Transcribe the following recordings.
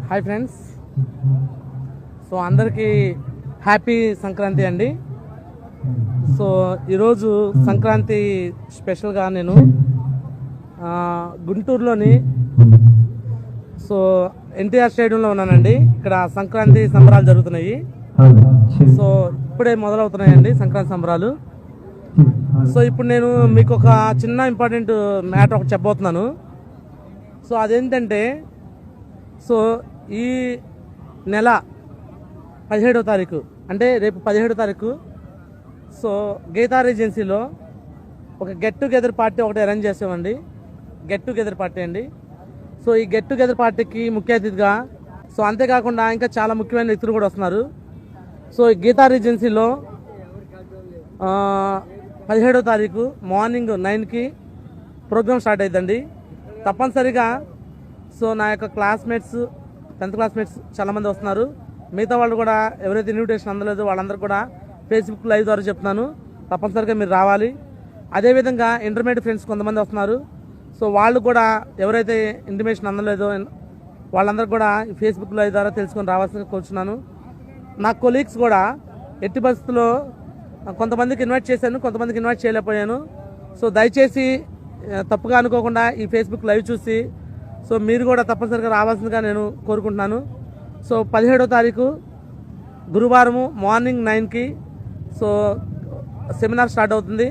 Hi friends. So అందరికీ happy Sankranti అండి. So ఈరోజు సంక్రాంతి స్పెషల్గా నేను గుంటూరులోని ఎన్టీఆర్ స్టేడియంలో ఉన్నానండి. ఇక్కడ సంక్రాంతి సంబరాలు జరుగుతున్నాయి. సో ఇప్పుడే మొదలవుతున్నాయండి సంక్రాంతి సంబరాలు. సో ఇప్పుడు నేను మీకు ఒక చిన్న ఇంపార్టెంట్ మ్యాటర్ ఒకటి చెప్పబోతున్నాను. సో అదేంటంటే ఈ నెల 17వ తారీఖు అంటే రేపు 17వ తారీఖు గీతా రెజెన్సీలో ఒక గెట్ టుగెదర్ పార్టీ ఒకటి అరేంజ్ చేసామండి. గెట్ టుగెదర్ పార్టీ అండి. ఈ గెట్ టుగెదర్ పార్టీకి ముఖ్య అతిథిగా అంతేకాకుండా ఇంకా చాలా ముఖ్యమైన వ్యక్తులు కూడా వస్తున్నారు. ఈ గీతా రెజెన్సీలో 17వ తారీఖు మార్నింగ్ 9కి ప్రోగ్రామ్ స్టార్ట్ అవుతుందండి. తప్పనిసరిగా నా యొక్క క్లాస్మేట్స్ 10th క్లాస్మేట్స్ చాలామంది వస్తున్నారు. మిగతా వాళ్ళు కూడా ఎవరైతే ఇన్విటేషన్ అందలేదో వాళ్ళందరూ కూడా ఫేస్బుక్ లైవ్ ద్వారా చెప్తున్నాను, తప్పనిసరిగా మీరు రావాలి. అదేవిధంగా ఇంటర్మీడియట్ ఫ్రెండ్స్ కొంతమంది వస్తున్నారు. వాళ్ళు కూడా ఎవరైతే ఇంటిమేషన్ అందలేదో వాళ్ళందరూ కూడా ఫేస్బుక్ లైవ్ ద్వారా తెలుసుకొని రావాల్సిందిగా కోరుచున్నాను. నా కొలీగ్స్ కూడా ఎట్టి పరిస్థితుల్లో కొంతమందికి ఇన్వైట్ చేశాను, కొంతమందికి ఇన్వైట్ చేయలేకపోయాను. దయచేసి తప్పుగా అనుకోకుండా ఈ ఫేస్బుక్ లైవ్ చూసి మీరు కూడా తప్పనిసరిగా రావాల్సిందిగా నేను కోరుకుంటున్నాను. 17వ తారీఖు గురువారము మార్నింగ్ 9కి సెమినార్ స్టార్ట్ అవుతుంది.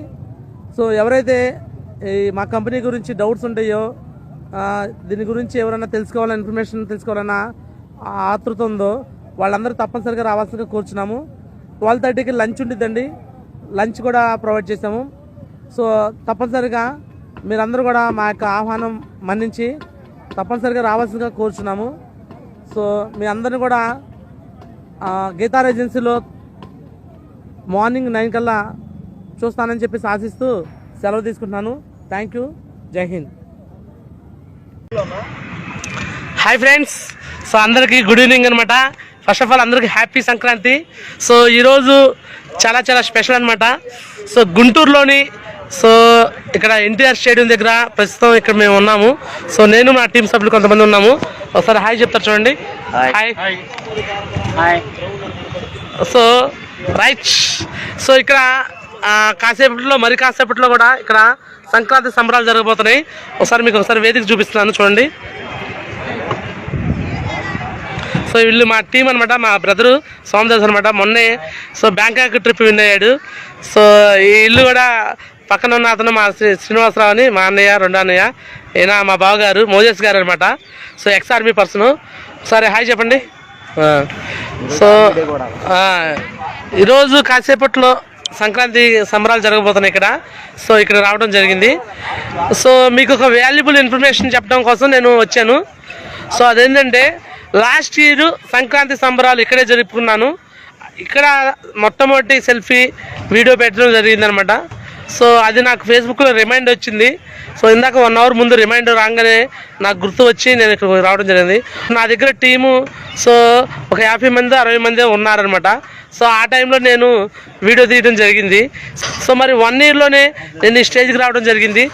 ఎవరైతే మా కంపెనీ గురించి డౌట్స్ ఉంటాయో, దీని గురించి ఎవరైనా తెలుసుకోవాలన్నా ఇన్ఫర్మేషన్ తెలుసుకోవాలన్నా ఆతృత ఉందో వాళ్ళందరూ తప్పనిసరిగా రావాల్సిందిగా కోరుచున్నాము. 12:30కి లంచ్ ఉండిద్దండి. లంచ్ కూడా ప్రొవైడ్ చేసాము. తప్పనిసరిగా మీరందరూ కూడా మా యొక్క ఆహ్వానం మన్నించి తప్పనిసరిగా రావాల్సిందిగా కోరుచున్నాము. మీ అందరిని కూడా గీతా రెజెన్సీలో మార్నింగ్ 9 కల్లా చూస్తానని చెప్పేసి ఆశిస్తూ సెలవు తీసుకుంటున్నాను. Thank you. జై హింద్. Hi friends. అందరికీ గుడ్ ఈవినింగ్ అనమాట. ఫస్ట్ ఆఫ్ ఆల్ అందరికీ హ్యాపీ సంక్రాంతి. ఈరోజు చాలా చాలా స్పెషల్ అనమాట. గుంటూరులోని ఇక్కడ ఎన్టీఆర్ స్టేడియం దగ్గర ప్రస్తుతం ఇక్కడ మేము ఉన్నాము. నేను మా టీం సభ్యులు కొంతమంది ఉన్నాము. ఒకసారి హాయ్ చెప్తారు చూడండి. Hi hi. రైట్. ఇక్కడ కాసేపట్లో కూడా ఇక్కడ సంక్రాంతి సంబరాలు జరగబోతున్నాయి. ఒకసారి వేదిక చూపిస్తున్నాను చూడండి. వీళ్ళు మా టీం అనమాట, మా బ్రదరు సోమదాస్ అనమాట. మొన్నే బ్యాంకాక్ ట్రిప్ విన్ అయ్యాడు. ఈ ఇల్లు కూడా పక్కన ఉన్న అతను మా శ్రీనివాసరావు అని మా అన్నయ్య, రెండో అన్నయ్య. ఈయన మా బావగారు మోజెస్ గారు అనమాట. Ex army person. సరే హాయ్ చెప్పండి. ఈరోజు కాసేపట్లో సంక్రాంతి సంబరాలు జరగబోతున్నాయి ఇక్కడ. ఇక్కడ రావడం జరిగింది. మీకు ఒక వాల్యుబుల్ ఇన్ఫర్మేషన్ చెప్పడం కోసం నేను వచ్చాను. అదేంటంటే లాస్ట్ ఇయర్ సంక్రాంతి సంబరాలు ఇక్కడే జరుపుకున్నాను. ఇక్కడ మొట్టమొదటి సెల్ఫీ వీడియో పెట్టడం జరిగిందనమాట. అది నాకు ఫేస్బుక్లో రిమైండ్ వచ్చింది. ఇందాక 1 అవర్ ముందు రిమైండర్ రాగానే నాకు గుర్తు వచ్చి నేను ఇక్కడ రావడం జరిగింది. నా దగ్గర టీము ఒక 50 మంది 60 మంది ఉన్నారనమాట. ఆ టైంలో నేను వీడియో తీయడం జరిగింది. మరి 1 ఇయర్లోనే నేను ఈ స్టేజ్కి రావడం జరిగింది.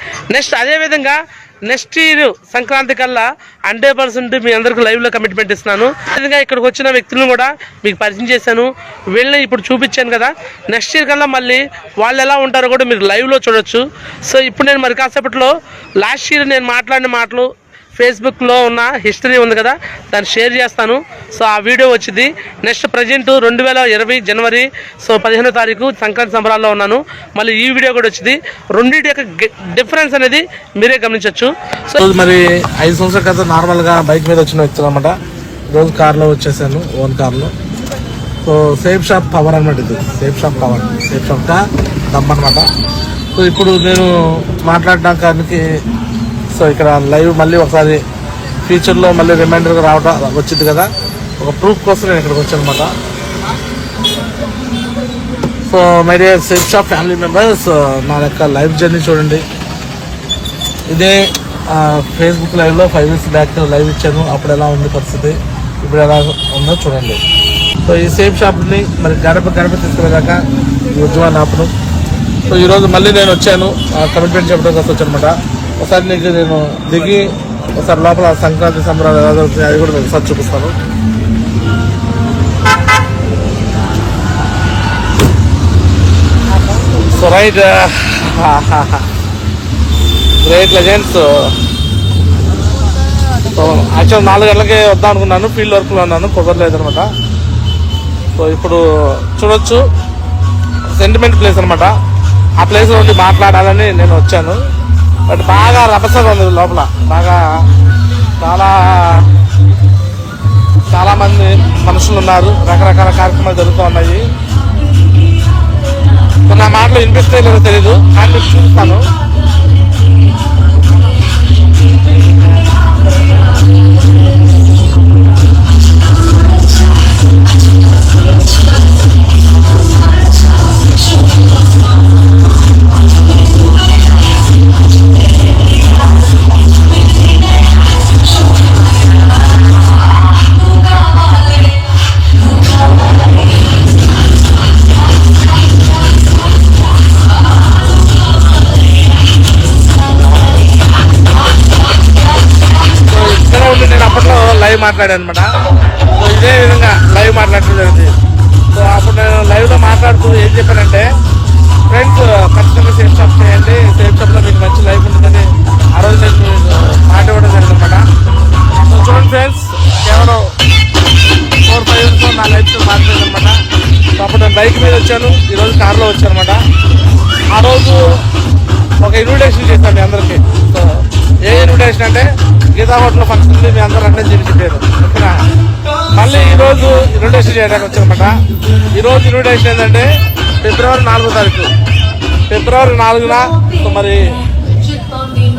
అదేవిధంగా నెక్స్ట్ ఇయర్ సంక్రాంతి కల్లా 100% మీ అందరికీ లైవ్లో కమిట్మెంట్ ఇస్తున్నాను. అదేవిధంగా ఇక్కడికి వచ్చిన వ్యక్తులను కూడా మీకు పరిచయం చేశాను, వీళ్ళని ఇప్పుడు చూపించాను కదా. నెక్స్ట్ ఇయర్ కల్లా మళ్ళీ వాళ్ళు ఎలా ఉంటారో కూడా మీరు లైవ్లో చూడొచ్చు. ఇప్పుడు నేను మరి కాసేపట్లో లాస్ట్ ఇయర్ నేను మాట్లాడిన మాటలు ఫేస్బుక్లో ఉన్న హిస్టరీ ఉంది కదా, దాన్ని షేర్ చేస్తాను. ఆ వీడియో వచ్చింది. ప్రజెంట్ 2020 జనవరి 15వ తారీఖు సంక్రాంతి సంబరాల్లో ఉన్నాను. మళ్ళీ ఈ వీడియో కూడా వచ్చింది. రెండింటి యొక్క డిఫరెన్స్ అనేది మీరే గమనించవచ్చు. మరి 5 సంవత్సరాల క్రితం నార్మల్గా బైక్ మీద వచ్చిన వ్యక్తులు అనమాట. రోజు కార్లో వచ్చేసాను, ఓన్ కార్లో. సేఫ్ షాప్ పవర్ అనమాట. ఇది సేఫ్ షాప్ పవర్, సేఫ్ షాప్గా దమ్ అనమాట. ఇప్పుడు నేను మాట్లాడడానికి ఇక్కడ లైవ్ మళ్ళీ ఒకసారి ఫ్యూచర్లో మళ్ళీ రిమైండర్గా రావడం వచ్చింది కదా, ఒక ప్రూఫ్ కోసం నేను ఇక్కడికి వచ్చాను అనమాట. My dear safe shop family members, నా యొక్క లైవ్ జర్నీ చూడండి. ఇదే ఫేస్బుక్ లైవ్లో 5 years బ్యాక్ లైవ్ ఇచ్చాను. అప్పుడు ఎలా ఉంది పరిస్థితి, ఇప్పుడు ఎలా ఉందో చూడండి. ఈ సేఫ్ షాప్ని మరి గడప తీసుకునేదాకా ఈ ఉద్యమాన్ని ఆపను. ఈరోజు మళ్ళీ నేను వచ్చాను, కమిట్మెంట్ చెప్పడం కోసం వచ్చాను అనమాట. ఒకసారి నీకు నేను దిగి ఒకసారి లోపల సంక్రాంతి సంబరాలు ఎలా జరుగుతున్నాయి అది కూడా నేను ఒకసారి చూపిస్తాను. So right great legends. So actual 4 గంటలకే వద్దాం అనుకున్నాను, ఫీల్డ్ వర్క్లో ఉన్నాను, కుదరలేదు అనమాట. సో ఇప్పుడు చూడొచ్చు సెంటిమెంట్ ప్లేస్ అనమాట. ఆ ప్లేస్లో ఉండి మాట్లాడాలని నేను వచ్చాను. బట్ బాగా రభసగా ఉంది లోపల, బాగా చాలా మంది మనుషులు ఉన్నారు, రకరకాల కార్యక్రమాలు జరుగుతూ ఉన్నాయి. నా మాటలు వినిపిస్తే లేదో తెలీదు, కానీ మీకు చూపిస్తాను. మాట్లాడాను అనమాట. సో ఇదే విధంగా లైవ్ మాట్లాడటం జరిగింది. సో అప్పుడు నేను లైవ్లో మాట్లాడుతూ ఏం చెప్పానంటే, ఫ్రెండ్స్ ఖచ్చితంగా సేఫ్ షాప్ చేయండి, సేఫ్ షాప్లో మీకు మంచి లైఫ్ ఉంటుందని ఆ రోజు నేను మాట ఇవ్వడం జరిగింది అనమాట. సో చూడండి ఫ్రెండ్స్, కేవలం 4-5 ఇయర్స్ నా లైఫ్ మాట్లాడేది అనమాట. సో అప్పుడు నేను బైక్ మీద వచ్చాను, ఈరోజు కార్లో వచ్చాను అనమాట. ఆ రోజు ఒక ఇన్విటేషన్ చేశాను మీ అందరికీ. సో ఏ ఇన్విటేషన్ అంటే గీతా హోటల్ ఫంక్షన్ మీ అందరూ అంటే చెప్పారు. ఓకేనా, మళ్ళీ ఈరోజు ఇన్విటేషన్ చేయడానికి వచ్చానమాట. ఈరోజు ఇన్విటేషన్ ఏంటంటే ఫిబ్రవరి 4వ తారీఖు, ఫిబ్రవరి 4న సో మరి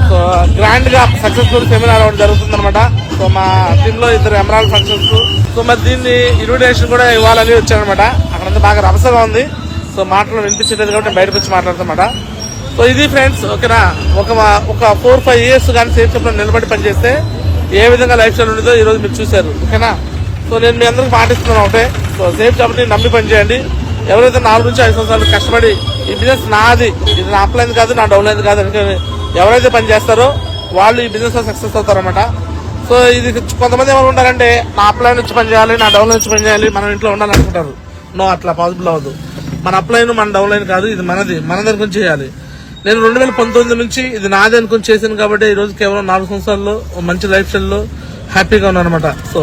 సో గ్రాండ్గా సక్సెస్ఫుల్ సెమినార్ ఒకటి జరుగుతుందనమాట. సో మా టీంలో 2 ఎమరాల్డ్ ఫంక్షన్స్. సో మరి దీన్ని ఇన్విటేషన్ కూడా ఇవ్వాలని వచ్చానమాట. అక్కడంతా బాగా రభసగా ఉంది. సో మాటలు వినిపించలేదు కాబట్టి బయటకు వచ్చి మాట్లాడుతామన్నమాట. సో ఇది ఫ్రెండ్స్, ఓకేనా, ఒక 4-5 ఇయర్స్ కానీ సేఫ్ షాప్లో నిలబడి పనిచేస్తే ఏ విధంగా లైఫ్ స్టైల్ ఉండదో ఈరోజు మీరు చూశారు. ఓకేనా, సో నేను మీ అందరికి పాటిస్తున్నాను ఒకటే, సో సేఫ్ షాప్ని నమ్మి పనిచేయండి. ఎవరైతే 4 నుంచి 5 సంవత్సరాలు కష్టపడి ఈ బిజినెస్ నాది, ఇది నా అప్లైన్ కాదు, నా డౌన్లైన్ కాదు అని ఎవరైతే పని చేస్తారో వాళ్ళు ఈ బిజినెస్లో సక్సెస్ అవుతారన్నమాట. సో ఇది కొంతమంది ఏమైనా ఉంటారంటే నా అప్లైన్ నుంచి పని చేయాలి, నా డౌన్లైన్ నుంచి పని చేయాలి, మనం ఇంట్లో ఉండాలనుకుంటారు. నో, అట్లా పాసిబుల్ అవ్వదు. మన అప్లైన్ మన డౌన్లైన్ కాదు, ఇది మనది, మన దగ్గర నుంచి చేయాలి. నేను 2019 నుంచి ఇది నాదే అనుకుని చేశాను కాబట్టి ఈరోజు కేవలం 4 సంవత్సరాల్లో మంచి లైఫ్ స్టైల్లో హ్యాపీగా ఉన్నాను అనమాట. సో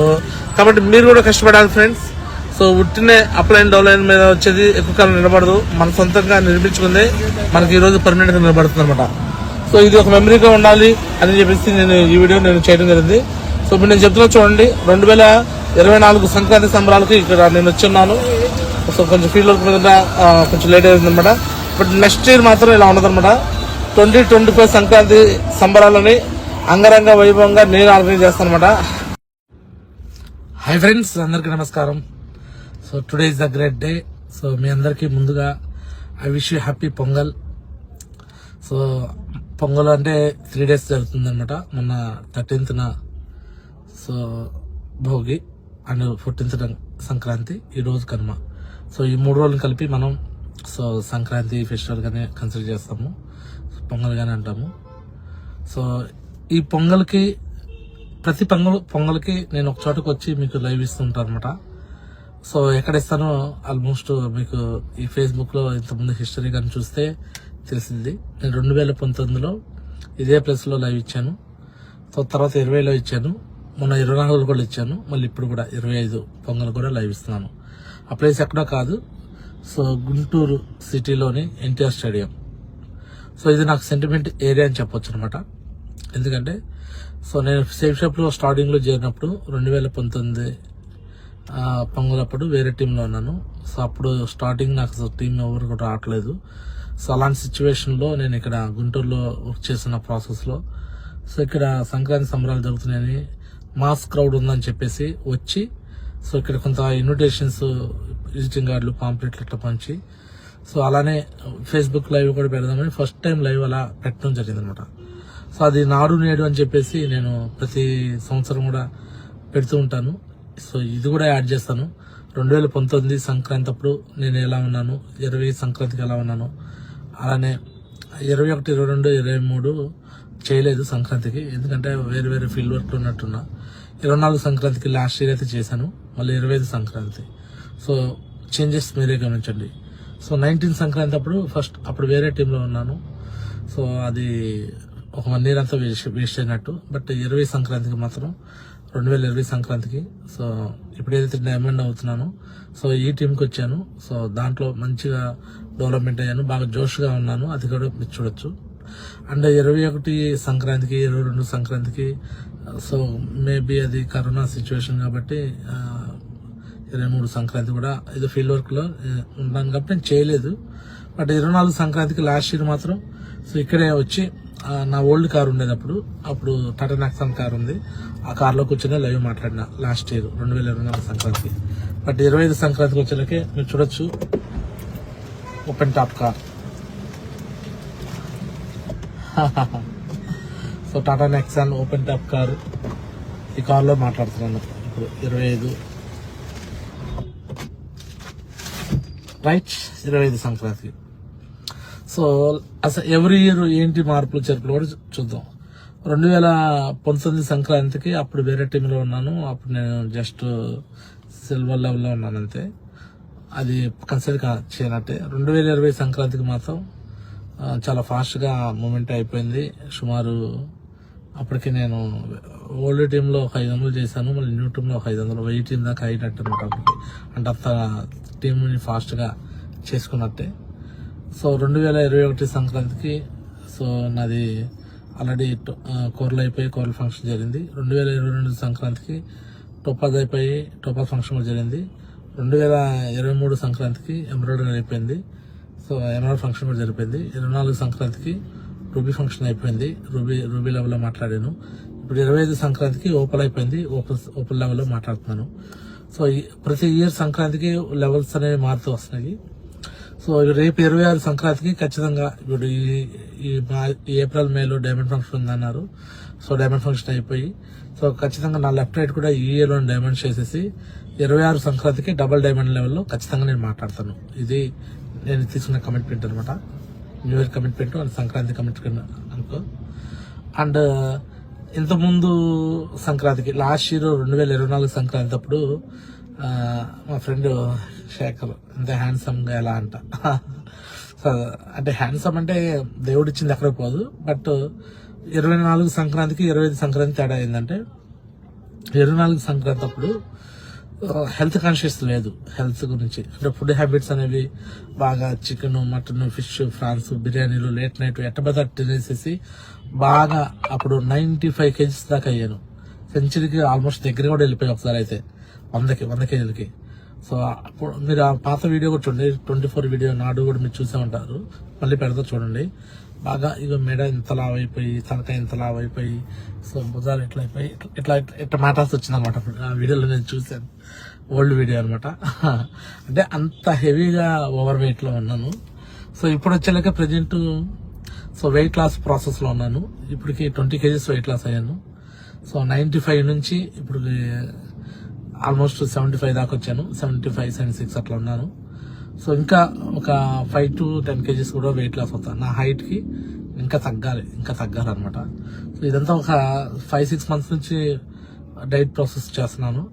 కాబట్టి మీరు కూడా కష్టపడాలి ఫ్రెండ్స్. సో ఉట్టినే అప్లైన్ డౌన్లైన్ మీద వచ్చేది ఎక్కువ కాలం నిలబడదు, మన సొంతంగా నిర్మించుకుందే మనకి ఈరోజు పర్మనెంట్గా నిలబడుతుంది అనమాట. సో ఇది ఒక మెమరీగా ఉండాలి అని చెప్పేసి నేను ఈ వీడియో చేయడం జరిగింది. సో ఇప్పుడు నేను చెప్తున్నా చూడండి, 2024 సంక్రాంతి సంబరాలకి ఇక్కడ నేను వచ్చున్నాను. సో కొంచెం ఫీల్డ్ వర్క్ మీద కొంచెం లేట్ అయింది అనమాట. బట్ నెక్స్ట్ ఇయర్ మాత్రం ఇలా ఉండదన్నమాట. 2025 సంక్రాంతి సంబరాలని అంగరంగ వైభవంగా నేను ఆర్గనైజ్ చేస్తాను అనమాట. హాయ్ ఫ్రెండ్స్, అందరికీ నమస్కారం. So today is the great day. So మీ అందరికీ ముందుగా I wish you happy Pongal. So Pongal అంటే 3 days జరుగుతుంది అనమాట. మొన్న 13th so Bhogi and 14th Sankranti, ఈరోజు కనుమ. సో ఈ 3 రోజులు కలిపి మనం సో సంక్రాంతి ఫెస్టివల్ గానే కన్సిడర్ చేస్తాము, పొంగల్ గానే అంటాము. సో ఈ పొంగల్కి ప్రతి పొంగల్కి నేను ఒక చోటకు వచ్చి మీకు లైవ్ ఇస్తుంటాను అనమాట. సో ఎక్కడ ఇస్తానో ఆల్మోస్ట్ మీకు ఈ ఫేస్బుక్లో ఇంతకుముందు హిస్టరీ కానీ చూస్తే తెలిసింది. నేను 2019లో ఇదే ప్లేస్లో లైవ్ ఇచ్చాను. సో తర్వాత 20లో ఇచ్చాను, మొన్న 24 కూడా ఇచ్చాను, మళ్ళీ ఇప్పుడు కూడా 25 పొంగల్ కూడా లైవ్ ఇస్తున్నాను. ఆ ప్లేస్ ఎక్కడో కాదు, సో గుంటూరు సిటీలోని ఎన్టీఆర్ స్టేడియం. సో ఇది నాకు సెంటిమెంట్ ఏరియా అని చెప్పొచ్చు అనమాట. ఎందుకంటే సో నేను సేఫ్ షాప్లో స్టార్టింగ్లో చేరినప్పుడు 2019 పొంగలప్పుడు వేరే టీంలో ఉన్నాను. సో అప్పుడు స్టార్టింగ్ నాకు టీం ఎవరు కూడా రావట్లేదు. సో అలాంటి సిచ్యువేషన్లో నేను ఇక్కడ గుంటూరులో వర్క్ చేసిన ప్రాసెస్లో సో ఇక్కడ సంక్రాంతి సంబరాలు జరుగుతున్నాయని మాస్ క్రౌడ్ ఉందని చెప్పేసి వచ్చి సో ఇక్కడ కొంత ఇన్విటేషన్స్, విజిటింగ్ కార్డులు, పాంప్లెట్లు ఇట్లా పంచి సో అలానే ఫేస్బుక్ లైవ్ కూడా పెడదామని ఫస్ట్ టైం లైవ్ అలా పెట్టడం జరిగింది అనమాట. సో అది నాడు నేడు అని చెప్పేసి నేను ప్రతి సంవత్సరం కూడా పెడుతూ ఉంటాను. సో ఇది కూడా యాడ్ చేస్తాను. 2019 సంక్రాంతి అప్పుడు నేను ఎలా ఉన్నాను, 20 సంక్రాంతికి ఎలా ఉన్నాను, అలానే 21, 22, 23 చేయలేదు సంక్రాంతికి, ఎందుకంటే వేరే వేరే ఫీల్డ్ వర్క్ ఉన్నట్టున్నా. 24 సంక్రాంతికి లాస్ట్ ఇయర్ అయితే చేశాను, మళ్ళీ 25 సంక్రాంతి. సో చేంజెస్ మీరే గమనించండి. సో 19 సంక్రాంతి అప్పుడు వేరే టీంలో ఉన్నాను. సో అది ఒక 1 year అంతా వేస్ట్ అయినట్టు. బట్ 20 సంక్రాంతికి మాత్రం 2020 సంక్రాంతికి సో ఇప్పుడు ఏదైతే డైమండ్ అవుతున్నానో సో ఈ టీంకి వచ్చాను. సో దాంట్లో మంచిగా డెవలప్మెంట్ అయ్యాను, బాగా జోష్గా ఉన్నాను, అది కూడా మీరు చూడొచ్చు. అండ్ 21 సంక్రాంతికి 22 సంక్రాంతికి సో మేబీ అది కరోనా సిచ్యువేషన్ కాబట్టి 23 సంక్రాంతి కూడా ఇది ఫీల్డ్ వర్క్ లో ఉన్నాను కాబట్టి నేను చేయలేదు. బట్ 24 సంక్రాంతికి లాస్ట్ ఇయర్ మాత్రం సో ఇక్కడే వచ్చి నా ఓల్డ్ కార్ ఉండేది అప్పుడు టాటా నెక్సాన్ కార్ ఉంది, ఆ కార్లో కూర్చొని లైవ్ మాట్లాడిన లాస్ట్ ఇయర్ 2024 సంక్రాంతికి. బట్ 25 సంక్రాంతికి వచ్చేలకే మీరు చూడొచ్చు open top car. So Tata Nexon open top car, ఈ కార్లో మాట్లాడుతున్నాను ఇప్పుడు 25 రైట్ 25 సంక్రాంతికి. సో అసలు ఎవ్రీ ఇయర్ ఏంటి మార్పులు చేర్పులు కూడా చూద్దాం. 2019 సంక్రాంతికి అప్పుడు వేరే టీంలో ఉన్నాను, అప్పుడు నేను జస్ట్ సిల్వర్ లెవెల్లో ఉన్నాను అంతే, అది కన్సిడర్ చేయనట్టే. 2020 సంక్రాంతికి మాత్రం చాలా ఫాస్ట్గా మూమెంట్ అయిపోయింది. సుమారు అప్పటికి నేను ఓల్డ్ టీంలో ఒక 500 చేశాను, మళ్ళీ న్యూ టీంలో ఒక 500, 1000 టీం దాకా అయినట్టు అనమాట అప్పటికి. అంటే అంత టీంని ఫాస్ట్గా చేసుకున్నట్టే. సో 2021 సంక్రాంతికి సో నాది ఆల్రెడీ కోర్లు అయిపోయి కోర్ల ఫంక్షన్ జరిగింది. 2022 సంక్రాంతికి టోపాజ్ అయిపోయి టోపాజ్ ఫంక్షన్ కూడా జరిగింది. 2023 సంక్రాంతికి ఎంబ్రాయిడరీ అయిపోయింది, సో ఎంబ్రాయిడరీ ఫంక్షన్ కూడా జరిపోయింది. 24 సంక్రాంతికి రూబీ ఫంక్షన్ అయిపోయింది, రూబీ లెవెల్లో మాట్లాడాను. ఇప్పుడు 25 సంక్రాంతికి ఓపెల్ అయిపోయింది, ఓపెల్ లెవెల్లో మాట్లాడుతున్నాను. సో ప్రతి ఇయర్ సంక్రాంతికి లెవెల్స్ అనేవి మారుతూ వస్తున్నాయి. సో రేపు 26 సంక్రాంతికి ఖచ్చితంగా ఇప్పుడు ఈ ఏప్రిల్ మేలో డైమండ్ ఫంక్షన్ ఉందన్నారు. సో డైమండ్ ఫంక్షన్ అయిపోయి సో ఖచ్చితంగా నా లెఫ్ట్ రైట్ కూడా ఈ ఇయర్లో డైమండ్ చేసేసి 26 సంక్రాంతికి డబల్ డైమండ్ లెవెల్లో ఖచ్చితంగా నేను మాట్లాడతాను. ఇది నేను తీసుకున్న కమిట్మెంట్ అనమాట, new year commitment and Sankranti commitment అనుకో. అండ్ ఇంతకుముందు సంక్రాంతికి లాస్ట్ ఇయర్ 2024 సంక్రాంతి అప్పుడు మా ఫ్రెండ్ శేఖర్ ఎంత హ్యాండ్సమ్గా ఎలా అంట. సో అంటే హ్యాండ్సమ్ అంటే దేవుడు ఇచ్చింది ఎక్కడ పోదు. బట్ 24 సంక్రాంతికి 25 సంక్రాంతి తేడా ఏంటంటే 24 సంక్రాంతి అప్పుడు హెల్త్ కాన్షియస్ లేదు, హెల్త్ గురించి అంటే ఫుడ్ హ్యాబిట్స్ అనేవి బాగా చికెన్, మటన్, ఫిష్, ఫ్రాన్స్, బిర్యానీలు, లేట్ నైట్ ఎట్టబెట్ట తినేసేసి బాగా అప్పుడు 95 kgs దాకా అయ్యాను. సెంచరీకి ఆల్మోస్ట్ దగ్గర కూడా వెళ్ళిపోయాయి ఒకసారి అయితే 100 kgలకి. సో అప్పుడు మీరు ఆ పాత వీడియో కూడా చూడండి, 24 వీడియో నాడు కూడా మీరు చూసే ఉంటారు, మళ్ళీ పెడతా చూడండి. బాగా ఇక మెడ ఇంత లావ్ అయిపోయి, తలకాయ ఇంత లావ్ అయిపోయి, సో భుజాలు ఎట్లా అయిపోయి ఇట్లా మాట్లాడాల్సి వచ్చింది అనమాట. అప్పుడు ఆ వీడియోలో నేను చూశాను, ఓల్డ్ వీడియో అనమాట. అంటే అంత హెవీగా ఓవర్ వెయిట్ లో ఉన్నాను. సో ఇప్పుడు వచ్చేలాక present so weight loss process లో ఉన్నాను. ఇప్పటికి 20 kgs వెయిట్ లాస్ అయ్యాను. సో 95 నుంచి ఇప్పుడు ఆల్మోస్ట్ 75 దాకా వచ్చాను, 75, 76 అట్లా ఉన్నాను. సో ఇంకా ఒక 5 to 10 kgs కూడా వెయిట్ లాస్ అవుతాను. నా హైట్ కి ఇంకా తగ్గాలన్నమాట. సో ఇదంతా ఒక 5-6 months నుంచి డైట్ ప్రాసెస్ చేస్తున్నాను.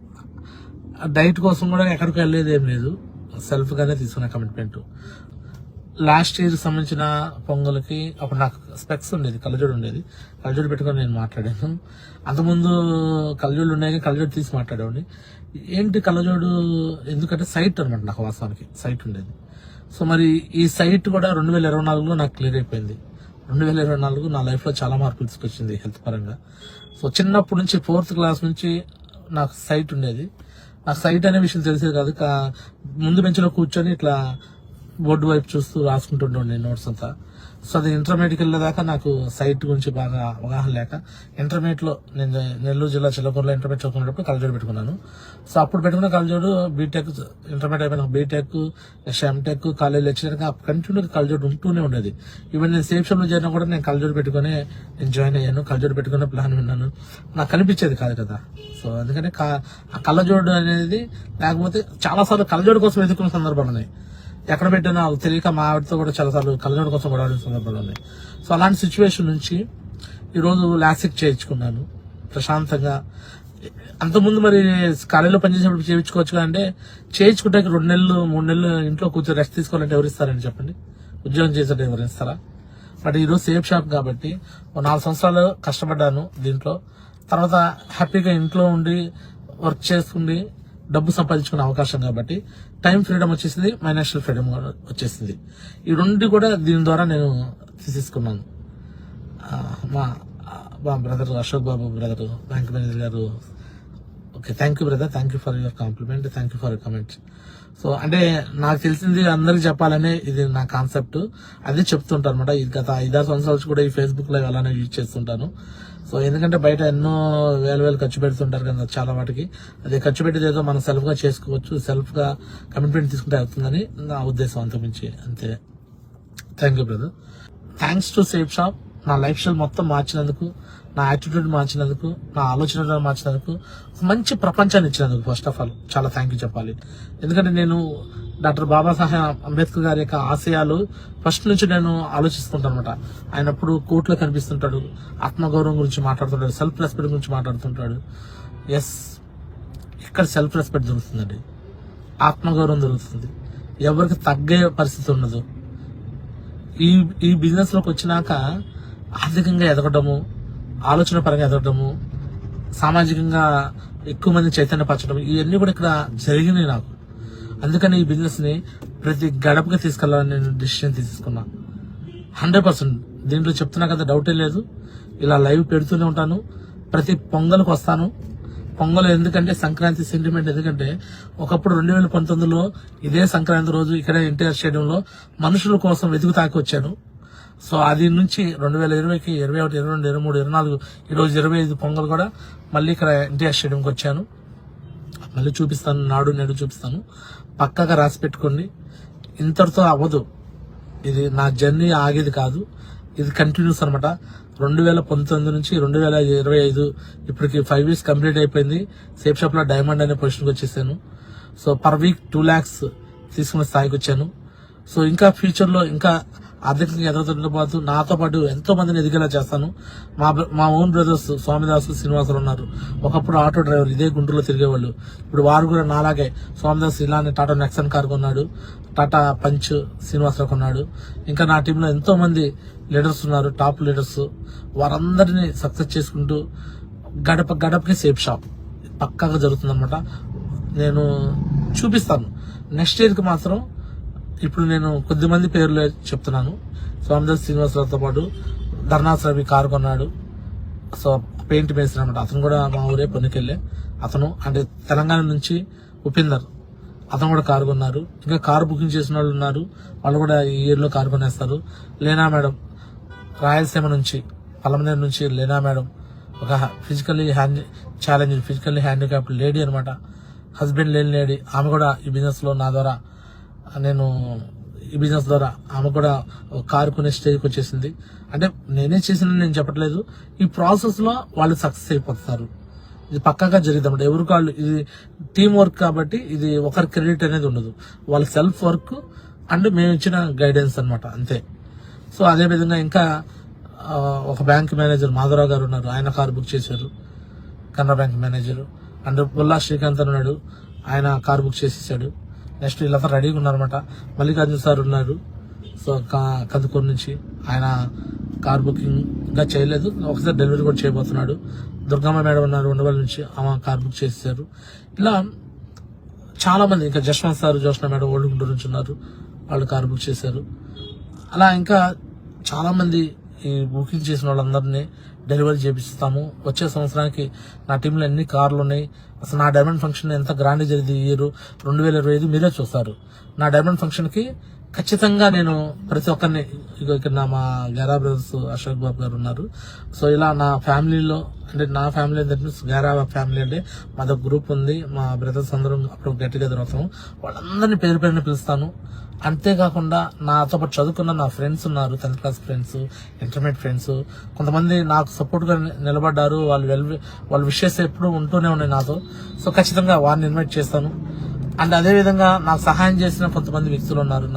డైట్ కోసం కూడా ఎక్కడికి వెళ్ళేది ఏం లేదు, సెల్ఫ్ గానే తీసుకున్న కమిట్మెంట్. లాస్ట్ ఇయర్ సంబంధించిన పొంగల్కి అప్పుడు నాకు స్పెక్స్ ఉండేది, కళ్ళజోడు ఉండేది, కళ్ళజోడు పెట్టుకొని నేను మాట్లాడాను. అంతకుముందు కళ్ళజోడు ఉన్నాయి, కళ్ళజోడు తీసి మాట్లాడేవాడిని. ఏంటి కళ్ళజోడు ఎందుకంటే సైట్ అనమాట, నాకు వాస్తవానికి సైట్ ఉండేది. సో మరి ఈ సైట్ కూడా 2024లో నాకు క్లియర్ అయిపోయింది. 2024 నా లైఫ్ లో చాలా మార్పులు తీసుకొచ్చింది హెల్త్ పరంగా. సో చిన్నప్పటి నుంచి 4th క్లాస్ నుంచి నాకు సైట్ ఉండేది. నాకు సైట్ అనే విషయం తెలిసేది కాదు. ముందు బెంచ్లో కూర్చొని ఇట్లా బోర్డు వైపు చూస్తూ రాసుకుంటుండే నోట్స్ అంతా. సో అది ఇంటర్మీడియట్కి వెళ్ళేదాకా నాకు సైట్ గురించి బాగా అవగాహన లేక ఇంటర్మీడియట్ లో నేను నెల్లూరు జిల్లా చిల్లకూరులో ఇంటర్మీడియట్ చదువుకునేటప్పుడు కళ్ళజోడు పెట్టుకున్నాను. సో అప్పుడు పెట్టుకున్న కళ్ళజోడు బీటెక్, ఇంటర్మీడియట్ అయిపోయిన బీటెక్, ఎంటెక్, కాలేజ్ లెక్చరర్గా కంటిన్యూగా కళ్ళజోడు ఉంటూనే ఉండేది. ఈవెన్ నేను సేఫ్ షాప్ లో చేరినా కూడా నేను కళ్ళజోడు పెట్టుకుని నేను జాయిన్ అయ్యాను, కళ్ళజోడు పెట్టుకునే ప్లాన్ విన్నాను. నాకు కనిపించేది కాదు కదా. సో అందుకని ఆ కళ్ళజోడు అనేది లేకపోతే చాలా సార్లు కళ్ళజోడు కోసం వెతుక్కున్న సందర్భాలు ఉన్నాయి. ఎక్కడ పెట్టినా తెలియక మా ఆవిడతో కూడా చాలాసార్లు కళ్ళజోడు కోసం గొడవడిన సందర్భాలు ఉన్నాయి. సో అలాంటి సిచ్యువేషన్ నుంచి ఈరోజు లాసిక్ చేయించుకున్నాను ప్రశాంతంగా. అంతకుముందు మరి కాలేజీలో పనిచేసేప్పుడు చేయించుకోవచ్చు అంటే చేయించుకుంటే 2 నెలలు 3 నెలలు ఇంట్లో కూర్చొని రెస్ట్ తీసుకోవాలంటే ఎవరు ఇస్తారని చెప్పండి? ఉద్యోగం చేసేటప్పుడు ఎవరు ఇస్తారా? బట్ ఈరోజు సేఫ్ షాప్ కాబట్టి 4 సంవత్సరాలు కష్టపడ్డాను దీంట్లో. తర్వాత హ్యాపీగా ఇంట్లో ఉండి వర్క్ చేసుకుని డబ్బు సంపాదించుకునే అవకాశం కాబట్టి టైం ఫ్రీడమ్ వచ్చేసింది, ఫైనాన్షియల్ ఫ్రీడమ్ వచ్చేసింది. ఈ 2 కూడా దీని ద్వారా నేను తీసుకున్నాను. మా బ్రదర్ అశోక్ బాబు బ్రదర్ బ్యాంక్ మేనేజర్ గారు, okay thank you brother, thank you for your compliment, thank you for your comments. So అంటే నాకు తెలిసింది అందరికి చెప్పాలనే ఇది నా కాన్సెప్ట్, అదే చెప్తుంటాను అనమాట. ఇది గత 5-6 సంవత్సరాలు కూడా ఈ ఫేస్బుక్ లో అలానే యూజ్ చేస్తుంటాను. సో ఎందుకంటే బయట ఎన్నో వేలు ఖర్చు పెడుతుంటారు కదా చాలా వాటికి, అదే ఖర్చు పెట్టేది ఏదో మనం సెల్ఫ్ గా చేసుకోవచ్చు, సెల్ఫ్ గా కమిట్మెంట్ తీసుకుంటే అవుతుందని నా ఉద్దేశం, అంతమించి అంతే. Thank you brother. Thanks to safe shop నా లైఫ్ స్టైల్ మొత్తం మార్చినందుకు, నా యాటిట్యూడ్ మార్చినందుకు, నా ఆలోచన మార్చినందుకు, మంచి ప్రపంచాన్ని ఇచ్చినందుకు ఫస్ట్ ఆఫ్ ఆల్ చాలా థ్యాంక్ యూ చెప్పాలి. ఎందుకంటే నేను డాక్టర్ బాబాసాహెబ్ అంబేద్కర్ గారి యొక్క ఆశయాలు ఫస్ట్ నుంచి నేను ఆలోచిస్తుంటాను అనమాట. ఆయన అప్పుడు కోర్టులో కనిపిస్తుంటాడు, ఆత్మగౌరవం గురించి మాట్లాడుతుంటాడు, సెల్ఫ్ రెస్పెక్ట్ గురించి మాట్లాడుతుంటాడు. ఎస్, ఇక్కడ సెల్ఫ్ రెస్పెక్ట్ దొరుకుతుందండి, ఆత్మగౌరవం దొరుకుతుంది, ఎవరికి తగ్గే పరిస్థితి ఉండదు. ఈ బిజినెస్ లోకి వచ్చినాక ఆర్థికంగా ఎదగడము, ఆలోచన పరంగా ఎదగడము, సామాజికంగా ఎక్కువ మంది చైతన్యపరచడం, ఇవన్నీ కూడా ఇక్కడ జరిగినాయి నాకు. అందుకని ఈ బిజినెస్ ని ప్రతి గడపకి తీసుకెళ్లాలని నేను డిసిషన్ తీసుకున్నా. 100% దీంట్లో చెప్తున్నా కదా, డౌటే లేదు. ఇలా లైవ్ పెడుతూనే ఉంటాను, ప్రతి పొంగల్కి వస్తాను. పొంగల్ ఎందుకంటే సంక్రాంతి సెంటిమెంట్, ఎందుకంటే ఒకప్పుడు 2019లో ఇదే సంక్రాంతి రోజు ఇక్కడ ఎన్టీఆర్ స్టేడియంలో మనుషుల కోసం వెతుకుతాకి వచ్చాను. సో అది నుంచి 2020కి 21, 22, 23, 24 ఈరోజు 25 పొంగల్ కూడా మళ్ళీ ఇక్కడ ఎన్టీఆర్ స్టేడియంకి వచ్చాను. మళ్ళీ చూపిస్తాను, నాడు నేడు చూపిస్తాను, పక్కగా రాసి పెట్టుకోండి. ఇంతటితో అవ్వదు, ఇది నా జర్నీ ఆగేది కాదు, ఇది కంటిన్యూస్ అనమాట. 2019 నుంచి 2025 ఇప్పటికి 5 years కంప్లీట్ అయిపోయింది. సేఫ్ షాప్ లో డైమండ్ అనే పొజిషన్కి వచ్చేసాను. సో పర్ వీక్ 2 lakhs తీసుకునే స్థాయికి వచ్చాను. సో ఇంకా ఫ్యూచర్ లో ఇంకా ఆర్థికంగా ఎదుగుతుండో పాటు నాతో పాటు ఎంతో మందిని ఎదిగేలా చేస్తాను. మా ఓన్ బ్రదర్స్ స్వామిదాసు, శ్రీనివాసరావు ఉన్నారు. ఒకప్పుడు ఆటో డ్రైవర్, ఇదే గుంటూరులో తిరిగేవాళ్ళు. ఇప్పుడు వారు కూడా నాలాగే స్వామిదాస్ ఇలానే టాటా నెక్సన్ కార్ కొన్నాడు, టాటా పంచ్ శ్రీనివాసరావు కొన్నాడు. ఇంకా నా టీంలో ఎంతో మంది లీడర్స్ ఉన్నారు, టాప్ లీడర్స్. వారందరినీ సక్సెస్ చేసుకుంటూ గడప గడపకి సేఫ్ షాప్ పక్కాగా జరుగుతుంది అనమాట. నేను చూపిస్తాను నెక్స్ట్ ఇయర్ కి మాత్రం. ఇప్పుడు నేను కొద్దిమంది పేర్లు చెప్తున్నాను. స్వామిదాస్ శ్రీనివాసరావుతో పాటు ధర్నాస్ రవి కారు కొన్నాడు. సో పెయింట్ మేసిన అనమాట, అతను కూడా మా ఊరే పొన్నికెళ్ళే అతను. అంటే తెలంగాణ నుంచి ఉపేందర్, అతను కూడా కారు కొన్నారు. ఇంకా కారు బుకింగ్ చేసిన వాళ్ళు ఉన్నారు, వాళ్ళు కూడా ఈ ఇయర్ లో కారు కొనేస్తారు. లేనా మేడం రాయలసీమ నుంచి, పలమనేరు నుంచి లేనా మేడం, ఒక ఫిజికల్లీ హ్యాండిక్యాప్డ్ లేడీ అనమాట, హస్బెండ్ లేని లేడీ. ఆమె కూడా ఈ బిజినెస్ లో నా ద్వారా, నేను ఈ బిజినెస్ ద్వారా ఆమె కూడా కారు కొనే స్టేజ్కి వచ్చేసింది. అంటే నేనే చేసిన నేను చెప్పట్లేదు, ఈ ప్రాసెస్ లో వాళ్ళు సక్సెస్ అయిపోతారు. ఇది పక్కాగా జరిగింది అన్నమాట. ఎవరికి వాళ్ళు, ఇది టీం వర్క్ కాబట్టి ఇది ఒకరి క్రెడిట్ అనేది ఉండదు, వాళ్ళ సెల్ఫ్ వర్క్ అండ్ మేము ఇచ్చిన గైడెన్స్ అనమాట, అంతే. సో అదే విధంగా ఇంకా ఒక బ్యాంక్ మేనేజర్ మాధవరావు గారు ఉన్నారు, ఆయన కారు బుక్ చేశారు, Kannada bank manager. And Bulla Srikanth ఉన్నాడు, ఆయన కారు బుక్ చేసేసాడు. నెక్స్ట్ వీళ్ళంతా రెడీగా ఉన్నారనమాట. మల్లికార్జున సార్ ఉన్నారు, సో కందుకూరు నుంచి, ఆయన కార్ బుకింగ్ ఇంకా చేయలేదు, ఒకసారి డెలివరీ కూడా చేయబోతున్నాడు. దుర్గమ్మ మేడం ఉన్నారు ఉండవల్లి నుంచి, ఆమె కార్ బుక్ చేశారు. ఇలా చాలా మంది, ఇంకా Jaswanth sir, Joshna madam old Guntur నుంచి ఉన్నారు, వాళ్ళు కార్ బుక్ చేశారు. అలా ఇంకా చాలా మంది ఈ బుకింగ్ చేసిన వాళ్ళందరినీ డెలివరీ చేపిస్తాము. వచ్చే సంవత్సరానికి నా టీంలో ఎన్ని కార్లు ఉన్నాయి, అసలు నా డైమండ్ ఫంక్షన్ ఎంత గ్రాండ్ జరిగింది ఈ ఇయర్ 2025 మీరే చూస్తారు. నా డైమండ్ ఫంక్షన్ కి ఖచ్చితంగా నేను ప్రతి ఒక్కరిని, ఇక్కడ మా గారా బ్రదర్స్ అశోక్ బాబు గారు ఉన్నారు. సో ఇలా నా ఫ్యామిలీలో, అంటే నా ఫ్యామిలీ ఏంటంటే గారా ఫ్యామిలీ అంటే మాది గ్రూప్ ఉంది, మా బ్రదర్స్ అందరం అప్పుడు గెట్ టుగెదర్ అవుతాము. వాళ్ళందరినీ పేరు పేరుని పిలుస్తాను. అంతేకాకుండా నాతో పాటు చదువుకున్న నా ఫ్రెండ్స్ ఉన్నారు, 10th class friends, intermediate friends, కొంతమంది నాకు సపోర్ట్ గా నిలబడ్డారు. వాళ్ళ విషయస్ ఎప్పుడు ఉంటూనే ఉన్నాయి నాతో. సో ఖచ్చితంగా వారిని ఇన్వైట్ చేస్తాను. అండ్ అదే విధంగా నాకు సహాయం చేసిన కొంతమంది వ్యక్తులు ఉన్నారు,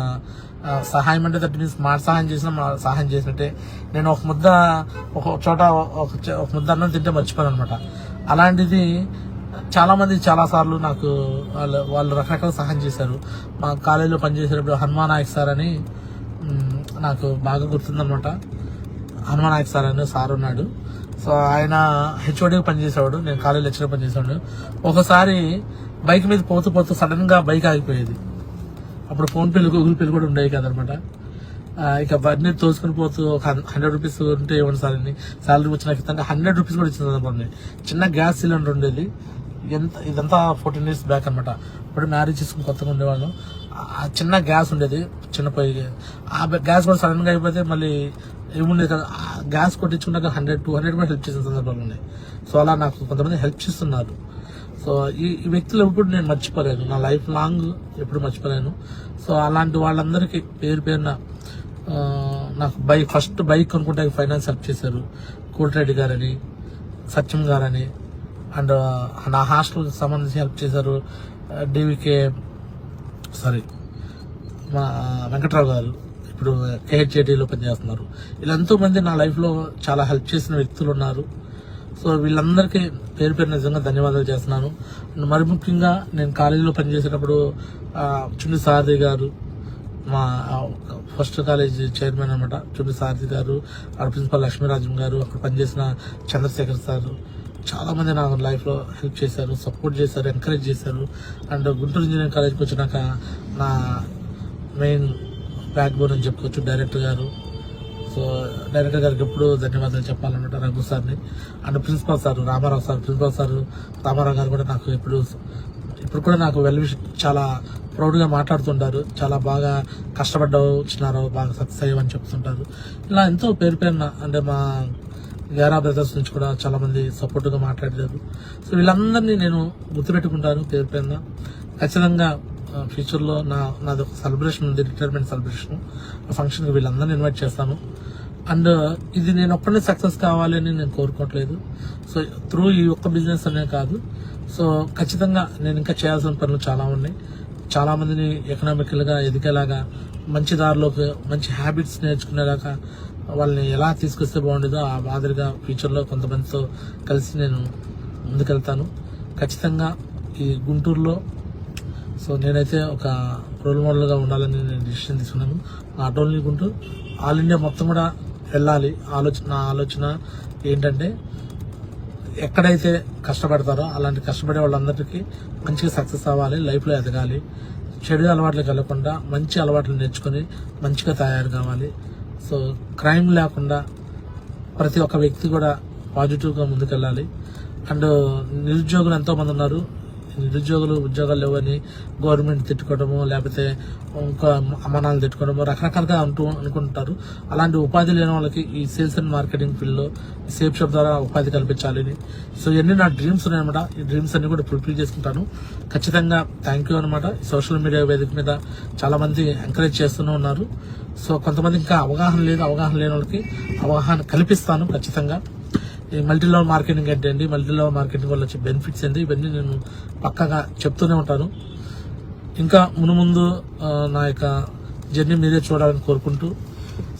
సహాయం అంటే దట్ మీన్స్ మాట సహాయం చేసినా మా సహాయం చేసినట్టే. నేను ఒక ముద్ద ఒక చోట ఒక ముద్ద అన్నం తింటే మర్చిపోయాను అనమాట. అలాంటిది చాలా మంది చాలా సార్లు నాకు వాళ్ళు రకరకాల సహాయం చేశారు. మా కాలేజీలో పనిచేసేటప్పుడు హనుమాన్ నాయక్ సార్ అని నాకు బాగా గుర్తుందనమాట. హనుమాన్ నాయక్ సార్ అని సార్ ఉన్నాడు. సో ఆయన హెచ్ఓడిగా పనిచేసేవాడు, నేను కాలేజీ లెక్చరర్ పనిచేసేవాడు. ఒకసారి బైక్ మీద పోతూ పోతూ సడన్ గా బైక్ ఆగిపోయేది. అప్పుడు ఫోన్ పేలు గూగుల్ పేలు కూడా ఉండేవి కదనమాట. ఇక బండి తోసుకుని పోతూ ఒక 100 రూపీస్ ఉంటే ఇవ్వండి సార్ అని సాలరీ వచ్చిన 100 రూపీస్ కూడా ఇచ్చింది అనుకోండి. చిన్న గ్యాస్ సిలిండర్ ఉండేది. ఇదంతా 14 years బ్యాక్ అనమాట. ఇప్పుడు మ్యారేజ్ చేసుకుని కొత్తగా ఉండేవాళ్ళం. ఆ చిన్న గ్యాస్ ఉండేది, చిన్న పొయ్యి. ఆ గ్యాస్ కూడా సడన్ గా అయిపోతే మళ్ళీ ఏముండేది కదా. ఆ గ్యాస్ కొట్టించుకున్నాక 100-200 కూడా హెల్ప్ చేసిన సందర్భాలు ఉన్నాయి. సో అలా నాకు కొంతమంది హెల్ప్ చేస్తున్నారు. సో ఈ వ్యక్తులు ఎప్పుడు నేను మర్చిపోలేను, నా లైఫ్ లాంగ్ ఎప్పుడు మర్చిపోలేను. సో అలాంటి వాళ్ళందరికీ పేరు పేరున నాకు ఫస్ట్ బైక్ కొనుక్కుంటే ఫైనాన్స్ హెల్ప్ చేశారు. కోటిరెడ్డి గారని, సత్యం గారని, అండ్ నా హాస్టల్కి సంబంధించి హెల్ప్ చేశారు. మా వెంకట్రావు గారు ఇప్పుడు KHJDలో పనిచేస్తున్నారు. ఇలా ఎంతో మంది నా లైఫ్లో చాలా హెల్ప్ చేసిన వ్యక్తులు ఉన్నారు. సో వీళ్ళందరికీ పేరు పేరు నిజంగా ధన్యవాదాలు చేస్తున్నాను. మరి ముఖ్యంగా నేను కాలేజీలో పనిచేసేటప్పుడు చుండి సారథి గారు, మా ఫస్ట్ కాలేజ్ చైర్మన్ అనమాట, చుండి సారథి గారు, అక్కడ ప్రిన్సిపల్ లక్ష్మీరాజం గారు, అక్కడ పనిచేసిన చంద్రశేఖర్ సార్, చాలా మంది నా లైఫ్ లో హెల్ప్ చేశారు, సపోర్ట్ చేశారు, ఎంకరేజ్ చేశారు. అండ్ గుంటూరు ఇంజనీరింగ్ కాలేజ్కి వచ్చినాక నా మెయిన్ బ్యాక్ బోన్ అని చెప్పుకోవచ్చు డైరెక్టర్ గారు. సో డైరెక్టర్ గారికి ఎప్పుడు ధన్యవాదాలు చెప్పాలన్నమాట, రఘు సార్ని. And principal sir Ramarao sir, principal sir Ramarao garu కూడా నాకు ఇప్పుడు కూడా నాకు చాలా ప్రౌడ్గా మాట్లాడుతుంటారు. చాలా బాగా కష్టపడ్డావు చిన్నారావు, బాగా సక్సెస్ అయ్యావని చెప్తుంటారు. ఇలా ఎంతో పేరు పేరున అంటే మా గారా బ్రదర్స్ నుంచి కూడా చాలా మంది సపోర్ట్గా మాట్లాడారు. సో వీళ్ళందరినీ నేను గుర్తుపెట్టుకుంటాను పేరు పేరున. ఖచ్చితంగా ఫ్యూచర్లో నాది ఒక సెలబ్రేషన్ ఉంది, రిటైర్మెంట్ సెలబ్రేషన్. ఆ ఫంక్షన్కి వీళ్ళందరినీ ఇన్వైట్ చేస్తాను. అండ్ ఇది నేను ఒక్కడే సక్సెస్ కావాలి అని నేను కోరుకోవట్లేదు. సో త్రూ ఈ ఒక్క బిజినెస్ అనే కాదు, సో ఖచ్చితంగా నేను ఇంకా చేయాల్సిన పనులు చాలా ఉన్నాయి. చాలా మందిని ఎకనామికల్గా ఎదిగేలాగా, మంచి దారిలోకి, మంచి హ్యాబిట్స్ నేర్చుకునేలాగా వాళ్ళని ఎలా తీసుకొస్తే బాగుండేదో ఆ మాదిరిగా ఫ్యూచర్లో కొంతమందితో కలిసి నేను ముందుకెళ్తాను. ఖచ్చితంగా ఈ గుంటూరులో సో నేనైతే ఒక రోల్ మోడల్గా ఉండాలని నేను డిసిషన్ తీసుకున్నాను. Not only Guntur, all India మొత్తం కూడా వెళ్ళాలి. నా ఆలోచన ఏంటంటే ఎక్కడైతే కష్టపడతారో అలాంటి కష్టపడే వాళ్ళందరికీ మంచిగా సక్సెస్ అవ్వాలి, లైఫ్లో ఎదగాలి, చెడు అలవాట్లకు వెళ్ళకుండా మంచి అలవాట్లు నేర్చుకొని మంచిగా తయారు కావాలి. సో క్రైమ్ లేకుండా ప్రతి ఒక్క వ్యక్తి కూడా పాజిటివ్గా ముందుకెళ్ళాలి. అండ్ నిరుద్యోగులు ఎంతోమంది ఉన్నారు. నిరుద్యోగులు ఉద్యోగాలు లేవని గవర్నమెంట్ తిట్టుకోవడము, లేకపోతే ఇంకా అమ్మానాలు తిట్టుకోవడము రకరకాలుగా అనుకుంటారు. అలాంటి ఉపాధి లేని వాళ్ళకి ఈ సేల్స్ అండ్ మార్కెటింగ్ ఫీల్డ్లో సేఫ్ షాప్ ద్వారా ఉపాధి కల్పించాలని. సో ఇవన్నీ నా డ్రీమ్స్ ఉన్నాయన్నమాట. ఈ డ్రీమ్స్ అన్ని కూడా ఫుల్ఫిల్ చేసుకుంటాను. ఖచ్చితంగా థ్యాంక్ యూ అనమాట. సోషల్ మీడియా వేదిక మీద చాలా మంది ఎంకరేజ్ చేస్తూనే ఉన్నారు. సో కొంతమంది ఇంకా అవగాహన లేని వాళ్ళకి అవగాహన కల్పిస్తాను ఖచ్చితంగా. ఈ మల్టీ లెవెల్ మార్కెటింగ్ ఏంటండి, మల్టీ లెవెల్ మార్కెటింగ్ వల్ల వచ్చే బెనిఫిట్స్ ఏంటి, ఇవన్నీ నేను పక్కాగా చెప్తూనే ఉంటాను. ఇంకా ముందు నా యొక్క జర్నీ మీరే చూడాలని కోరుకుంటూ,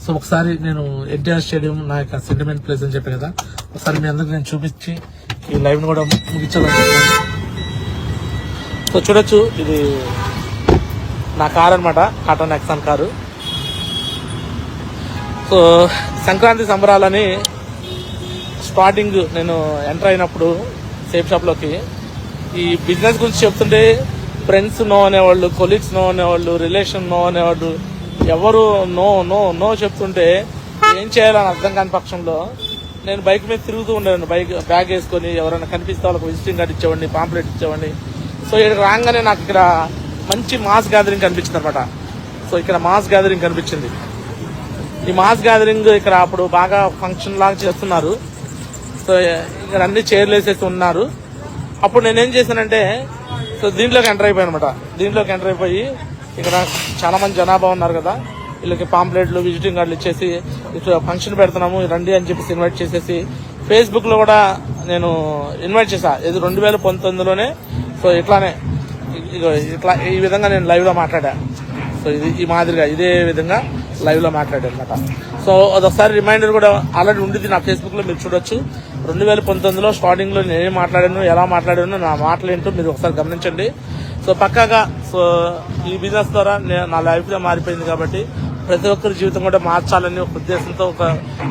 సో ఒకసారి నేను ఎన్టీఆర్ స్టేడియం నా యొక్క సెంటిమెంట్ ప్లేస్ అని చెప్పాను కదా, ఒకసారి మీ అందరికి నేను చూపించి ఈ లైవ్ని కూడా ముగించాలనుకుంటున్నాను. సో చూడొచ్చు, ఇది నా కార్ అనమాట, Tata Nexon car. So Sankranti సంబరాలని స్టార్టింగ్ నేను ఎంటర్ అయినప్పుడు సేఫ్ షాప్లోకి ఈ బిజినెస్ గురించి చెప్తుంటే ఫ్రెండ్స్ నో అనేవాళ్ళు, కొలీగ్స్ నో అనేవాళ్ళు, రిలేషన్ నో అనేవాళ్ళు, ఎవరు నో నో నో చెప్తుంటే ఏం చేయాలని అర్థం కాని పక్షంలో నేను బైక్ మీద తిరుగుతూ ఉండేవాడిని. బ్యాగ్ వేసుకొని ఎవరైనా కనిపిస్తే వాళ్ళకి విజిటింగ్ కార్డు ఇచ్చేవాడిని, పాంప్లెట్ ఇచ్చేవాడిని. సో ఇక్కడ రాగానే నాకు ఇక్కడ మంచి మాస్ గ్యాదరింగ్ కనిపించింది అనమాట. సో ఇక్కడ మాస్ గ్యాదరింగ్ కనిపించింది. ఈ మాస్ గ్యాదరింగ్ ఇక్కడ అప్పుడు బాగా ఫంక్షన్ లాగా చేస్తున్నారు. సో ఇక్కడ అన్ని చైర్లు వేసేసి ఉన్నారు. అప్పుడు నేనేం చేశానంటే సో దీంట్లోకి ఎంటర్ అయిపోయాను అనమాట. దీంట్లోకి ఎంటర్ అయిపోయి ఇక్కడ చాలా మంది జనాభా ఉన్నారు కదా, వీళ్ళకి పాంప్లెట్లు, విజిటింగ్ కార్డులు ఇచ్చేసి ఇట్లా ఫంక్షన్ పెడుతున్నాము రండి అని చెప్పేసి ఇన్వైట్ చేసేసి ఫేస్బుక్ లో కూడా నేను ఇన్వైట్ చేశా. ఇది 2019లోనే. సో ఇట్లానే ఇట్లా ఈ విధంగా నేను లైవ్ లో మాట్లాడా. సో ఇది ఈ మాదిరిగా ఇదే విధంగా లైవ్లో మాట్లాడారనమాట. సో అదొకసారి రిమైండర్ కూడా ఆల్రెడీ ఉండేది నా ఫేస్బుక్లో, మీరు చూడొచ్చు. 2019లో స్టార్టింగ్లో నేనేం మాట్లాడాను, ఎలా మాట్లాడాను, నా మాటలు ఏంటో మీరు ఒకసారి గమనించండి. సో పక్కాగా సో ఈ బిజినెస్ ద్వారా నా లైఫ్లో మారిపోయింది కాబట్టి ప్రతి ఒక్కరి జీవితం కూడా మార్చాలని ఒక ఉద్దేశంతో ఒక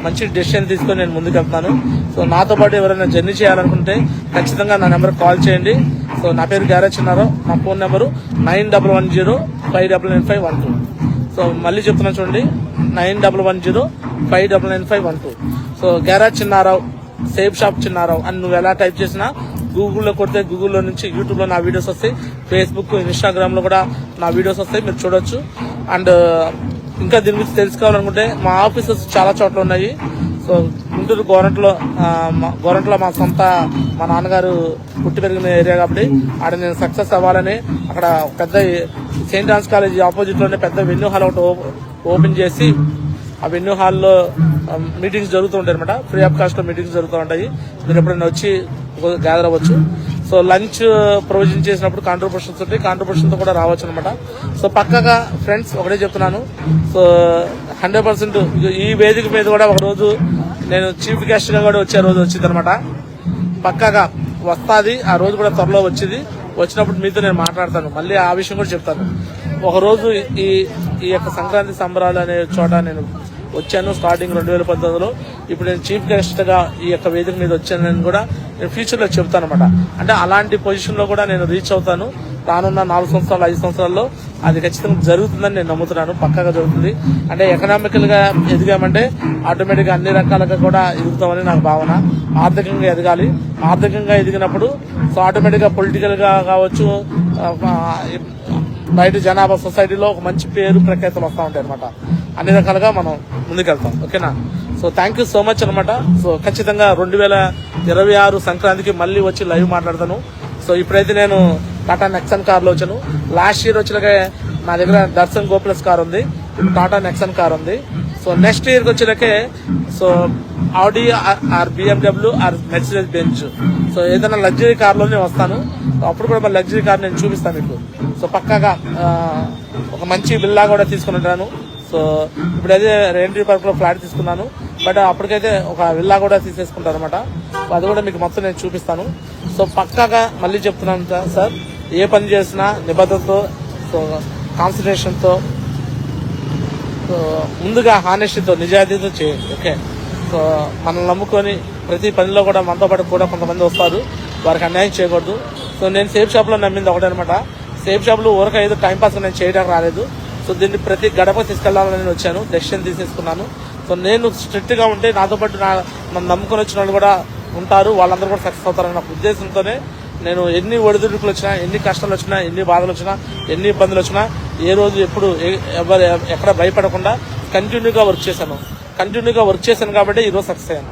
మంచి డెసిషన్ తీసుకొని నేను ముందుకెళ్తున్నాను. సో నాతో పాటు ఎవరైనా జర్నీ చేయాలనుకుంటే ఖచ్చితంగా నా నెంబర్కి కాల్ చేయండి. సో నా పేరు గ్యారేజ్ చిన్నారావు, నా ఫోన్ నెంబరు 9110599512. సో మళ్ళీ చెప్తున్నా చూడండి, 9110599512. So garage Chinnarao, safe shop Chinnarao అని నువ్వు ఎలా టైప్ చేసినా గూగుల్లో కొడితే గూగుల్లో నుంచి యూట్యూబ్లో నా వీడియోస్ వస్తాయి, ఫేస్బుక్ ఇన్స్టాగ్రామ్లో కూడా నా వీడియోస్ వస్తాయి, మీరు చూడొచ్చు. అండ్ ఇంకా దీని గురించి తెలుసుకోవాలనుకుంటే మా ఆఫీసెస్ చాలా చోట్ల ఉన్నాయి. సో గుంటూరు గోరంట్లో మా సొంత మా నాన్నగారు పుట్టి పెరిగిన ఏరియా కాబట్టి ఆడ నేను సక్సెస్ అవ్వాలని అక్కడ పెద్ద సెయింట్ ఆన్స్ కాలేజ్ ఆపోజిట్లోనే పెద్ద వెన్యూ హాల్ ఒకటి ఓపెన్ చేసి ఆ వెన్యూ హాల్లో మీటింగ్స్ జరుగుతూ ఉంటాయి అనమాట. ఫ్రీ ఆఫ్ కాస్ట్లో మీటింగ్స్ జరుగుతూ ఉంటాయి, మీరు ఎప్పుడైనా వచ్చి గ్యాదర్ అవ్వచ్చు. సో లంచ్ ప్రొవిజన్ చేసినప్పుడు కాంట్రిబ్యూషన్స్ ఉంటాయి, కాంట్రిబ్యూషన్తో కూడా రావచ్చు అనమాట. సో పక్కగా ఫ్రెండ్స్ ఒకటే చెప్తున్నాను, సో 100% ఈ వేదిక మీద కూడా ఒకరోజు నేను చీఫ్ గెస్ట్గా కూడా వచ్చే రోజు వచ్చింది అనమాట. పక్కగా వస్తుంది, ఆ రోజు కూడా త్వరలో వచ్చినప్పుడు మీతో నేను మాట్లాడతాను, మళ్ళీ ఆ విషయం కూడా చెప్తాను. ఒకరోజు ఈ యొక్క సంక్రాంతి సంబరాలు అనే చోట నేను వచ్చాను స్టార్టింగ్ 2019లో. ఇప్పుడు నేను చీఫ్ గెస్ట్ గా ఈ యొక్క వేదిక మీద వచ్చానని కూడా నేను ఫ్యూచర్ లో చెప్తాను అనమాట. అంటే అలాంటి పొజిషన్ లో కూడా నేను రీచ్ అవుతాను. రానున్న 4 సంవత్సరాలు 5 సంవత్సరాల్లో అది ఖచ్చితంగా జరుగుతుందని నేను నమ్ముతున్నాను, పక్కాగా జరుగుతుంది. అంటే ఎకనామికల్ గా ఎదిగామంటే ఆటోమేటిక్ గా అన్ని రకాలుగా కూడా ఎదుగుతామని నాకు భావన. ఆర్థికంగా ఎదగాలి, ఆర్థికంగా ఎదిగినప్పుడు సో ఆటోమేటిక్ గా పొలిటికల్ గా కావచ్చు, బయట జనాభా సొసైటీలో ఒక మంచి పేరు ప్రఖ్యాతలు వస్తూ ఉంటాయి అనమాట. అన్ని రకాలుగా మనం ముందుకెళ్తాం, ఓకేనా. So thank you so much అనమాట. సో ఖచ్చితంగా 2026 సంక్రాంతికి మళ్ళీ వచ్చి లైవ్ మాట్లాడతాను. సో ఇప్పుడైతే నేను టాటా నెక్సన్ కార్లో వచ్చాను. లాస్ట్ ఇయర్ వచ్చినాకే నా దగ్గర దర్శన్ గోప్లస్ కార్ ఉంది, ఇప్పుడు టాటా నెక్సన్ కార్ ఉంది. సో నెక్స్ట్ ఇయర్కి వచ్చేలాకే so Audi or BMW or Mercedes Benz, so ఏదైనా లగ్జరీ కార్లోనే వస్తాను. అప్పుడు కూడా మరి లగ్జరీ కార్ నేను చూపిస్తాను మీకు. సో పక్కాగా ఒక మంచి విల్లా కూడా తీసుకుని ఉంటాను. సో ఇప్పుడైతే రెంటరీ పార్క్లో ఫ్లాట్ తీసుకున్నాను, బట్ అప్పటికైతే ఒక విల్లా కూడా తీసేసుకుంటాను అనమాట. అది కూడా మీకు మొత్తం నేను చూపిస్తాను. సో పక్కాగా మళ్ళీ చెప్తున్నాను సార్, ఏ పని చేసినా నిబద్ధతతో, సో కాన్సన్ట్రేషన్తో, సో ముందుగా హానెస్టీతో నిజాయితీతో చేయండి, ఓకే. సో మనల్ని నమ్ముకొని ప్రతి పనిలో కూడా మనతో పాటు కూడా కొంతమంది వస్తారు, వారికి అన్యాయం చేయకూడదు. సో నేను సేఫ్ షాప్లో నమ్మింది ఒకటే అనమాట. సేఫ్ షాప్లో ఊరక ఏదో టైంపాస్ నేను చేయడానికి రాలేదు. సో దీన్ని ప్రతి గడప తీసుకెళ్లాలని నేను వచ్చాను, డెసిషన్ తీసేసుకున్నాను. సో నేను స్ట్రిక్ట్ గా ఉంటే నాతో పాటు నన్ను నమ్ముకొని వచ్చిన వాళ్ళు కూడా ఉంటారు, వాళ్ళందరూ కూడా సక్సెస్ అవుతారన్న ఉద్దేశంతోనే నేను ఎన్ని ఒడిదుడుకులు వచ్చినా, ఎన్ని కష్టాలు వచ్చినా, ఎన్ని బాధలు వచ్చినా, ఎన్ని ఇబ్బందులు వచ్చినా ఏ రోజు ఎప్పుడు ఎక్కడ భయపడకుండా కంటిన్యూగా వర్క్ చేశాను కాబట్టి ఈరోజు సక్సెస్ అయ్యాను.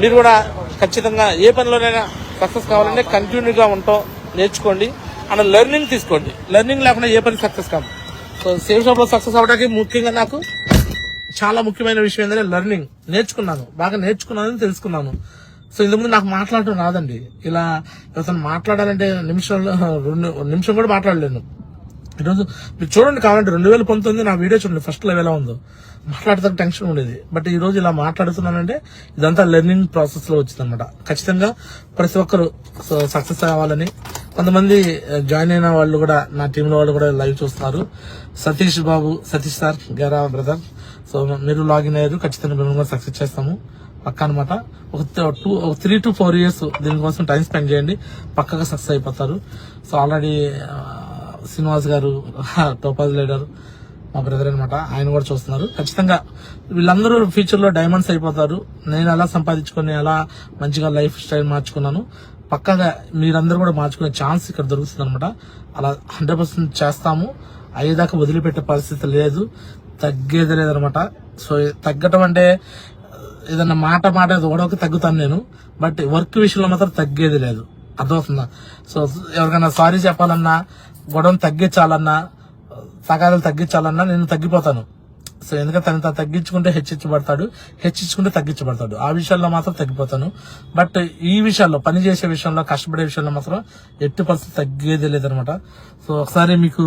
మీరు కూడా ఖచ్చితంగా ఏ పనిలోనైనా సక్సెస్ కావాలంటే కంటిన్యూగా ఉంటాం, నేర్చుకోండి అండ్ లెర్నింగ్ తీసుకోండి. లెర్నింగ్ లేకుండా ఏ పని సక్సెస్ కాదు. సో సేఫ్ షాప్ లో సక్సెస్ అవ్వడానికి ముఖ్యంగా నాకు చాలా ముఖ్యమైన విషయం ఏంటంటే లెర్నింగ్. బాగా నేర్చుకున్నాను, తెలుసుకున్నాను. సో ఇంతకుముందు నాకు మాట్లాడటం రాదండి. ఇలా అతను మాట్లాడాలంటే నిమిషం కూడా మాట్లాడలేను. ఈరోజు మీరు చూడండి, కావాలంటే 2019 నా వీడియో చూడండి, ఫస్ట్ లెవెల్ ఎలా ఉందో. మాట్లాడతానికి టెన్షన్ ఉండేది, బట్ ఈ రోజు ఇలా మాట్లాడుతున్నానంటే ఇదంతా లెర్నింగ్ ప్రాసెస్ లో వచ్చింది అనమాట. ఖచ్చితంగా ప్రతి ఒక్కరు సక్సెస్ అవ్వాలని. కొంతమంది జాయిన్ అయిన వాళ్ళు కూడా, నా టీంలో వాళ్ళు కూడా లైవ్ చూస్తున్నారు. సతీష్ సార్ గేరా బ్రదర్, సో మీరు లాగిన్ అయ్యారు, ఖచ్చితంగా మేము కూడా సక్సెస్ చేస్తాము పక్క అనమాట. ఒక 3 to 4 years దీనికోసం టైం స్పెండ్ చేయండి, పక్కగా సక్సెస్ అయిపోతారు. సో ఆల్రెడీ శ్రీనివాస్ గారు టోపాజ్ లీడర్ మా బ్రదర్ అనమాట, ఆయన కూడా చూస్తున్నారు. ఖచ్చితంగా వీళ్ళందరూ ఫ్యూచర్ లో డైమండ్స్ అయిపోతారు. నేను ఎలా సంపాదించుకొని ఎలా మంచిగా లైఫ్ స్టైల్ మార్చుకున్నాను, పక్కగా మీరందరూ కూడా మార్చుకునే ఛాన్స్ ఇక్కడ దొరుకుతుంది అనమాట. అలా 100% చేస్తాము. అయ్యేదాకా వదిలిపెట్టే పరిస్థితి లేదు, తగ్గేది లేదనమాట. సో తగ్గటం అంటే ఏదన్నా మాట ఓడవకి తగ్గుతాను నేను, బట్ వర్క్ విషయంలో మాత్రం తగ్గేది లేదు, అర్థమవుతుందా. సో ఎవరికైనా సారీ చెప్పాలన్నా, గొడవను తగ్గించాలన్నా, తగాదాలు తగ్గించాలన్నా నేను తగ్గిపోతాను. సో ఎందుకంటే తను తగ్గించుకుంటే హెచ్చించుకుంటే తగ్గించబడతాడు. ఆ విషయాల్లో మాత్రం తగ్గిపోతాను. బట్ ఈ విషయాల్లో, పని చేసే విషయంలో, కష్టపడే విషయంలో మాత్రం ఎట్టి పరిస్థితి తగ్గేది లేదనమాట. సో ఒకసారి మీకు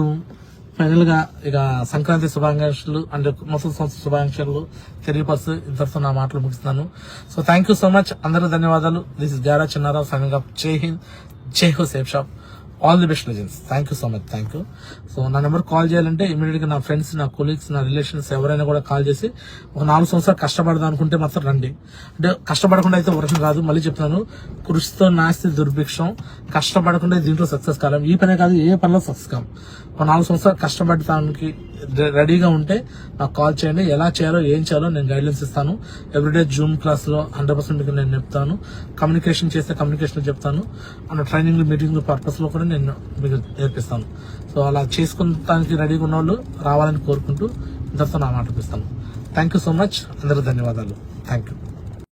ఫైనల్ గా ఇక సంక్రాంతి శుభాకాంక్షలు అండ్ నూతన సంవత్సర శుభాకాంక్షలు తెలియపరుస్తూ ఇంతటితో నా మాటలు ముగిస్తున్నాను. So thank you so much, అందరూ ధన్యవాదాలు. దిస్ ఇస్ గారా చిన్నారావు సైనింగ్ ఆఫ్. జై హింద్, జై హో safe shop. All the best legends. Thank you so much. Thank you. So నా నెంబర్ కాల్ చేయాలంటే ఇమీడియట్ గా నా ఫ్రెండ్స్, నా కొలీగ్స్, నా రిలేషన్స్ ఎవరైనా కూడా కాల్ చేసి ఒక 4 సంవత్సరాలు కష్టపడదాం అనుకుంటే మాత్రం రండి. అంటే కష్టపడకుండా అయితే వర్షం కాదు, మళ్ళీ చెప్తున్నాను, కృషితో నాస్తి దుర్భిక్షం. కష్టపడకుండా దీంట్లో సక్సెస్ కాలం. ఈ పనే కాదు, ఏ పనిలో సక్సెస్ కాం. ఒక 4 సంవత్సరాలు కష్టపడటానికి రెడీగా ఉంటే నాకు కాల్ చేయండి. ఎలా చేయాలో ఏం చేయాలో నేను గైడ్లైన్స్ ఇస్తాను. ఎవ్రీడే జూమ్ క్లాస్ లో 100% మీకు నేను చెప్తాను. కమ్యూనికేషన్ చేస్తే కమ్యూనికేషన్ చెప్తాను. మన ట్రైనింగ్ మీటింగ్ పర్పస్ లో కూడా నేను మీకు నేర్పిస్తాను. సో అలా చేసుకుంటానికి రెడీగా ఉన్న వాళ్ళు రావాలని కోరుకుంటూ ఇంతతో నా మాట ఇస్తాను. థ్యాంక్ యూ సో మచ్, అందరూ ధన్యవాదాలు. Thank you.